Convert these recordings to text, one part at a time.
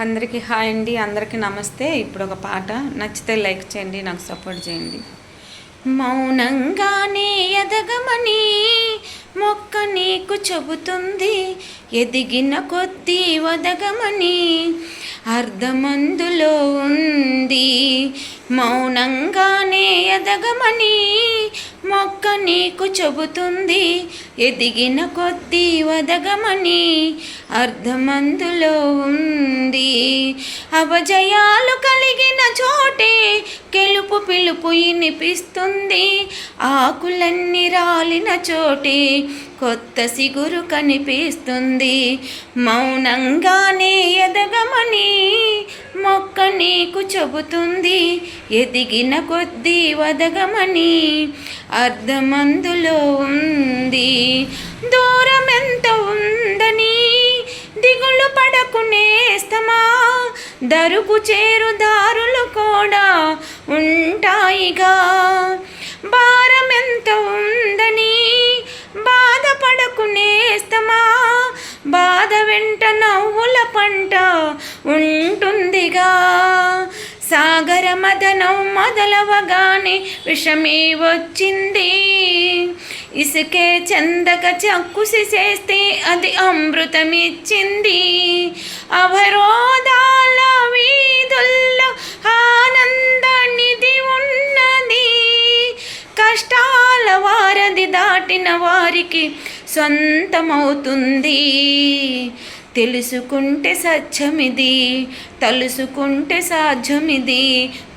అందరికీ హాయ్ అండి, అందరికీ నమస్తే. ఇప్పుడు ఒక పాట నచ్చితే లైక్ చేయండి, నాకు సపోర్ట్ చేయండి. మౌనంగానే ఎదగమని మొక్క నీకు చెబుతుంది, ఎదిగిన కొద్దీ వదగమని అర్ధమందులో ఉంది. మౌనంగానే ఎదగమని మొక్క నీకు చెబుతుంది, ఎదిగిన కొద్దీ వదగమని అర్ధమందులో ఉంది. అపజయాలు కలిగిన చోటే గెలుపు పిలుపు వినిపిస్తుంది, ఆకులన్నీ రాలిన చోటే కొత్త సిగురు కనిపిస్తుంది. మౌనంగానే ఎదగమని మొక్క నీకు చెబుతుంది, ఎదిగిన కొద్దీ వదగమని అర్ధమందులో ఉంది. దూరం ఎంత ఉందని దిగులు పడకు నేస్తమా, దరుకు చేరు దారులు కూడా ఉంటాయిగా. భారం ఎంత ఉందని బాధపడకు నేస్తమా, బాధ వెంట నవ్వుల పంట ఉంటుందిగా. సాగర మదనం మొదలవగానే విషమే వచ్చింది, ఇసుకే చందక చక్కుసి చేస్తే అది అమృతమిచ్చింది. అవరోధాల వీధుల్లో ఆనంద నిధి ఉన్నది, కష్టాల వారధి దాటిన వారికి సొంతమవుతుంది. తెలుసుకుంటే సత్యమిది, తలుసుకుంటే సాధ్యమిది.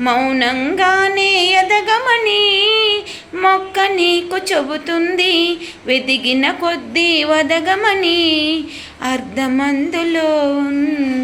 మౌనంగానే ఎదగమని మొక్క నీకు చెబుతుంది, వెదిగిన కొద్దీ వదగమని అర్ధమందులో ఉంది.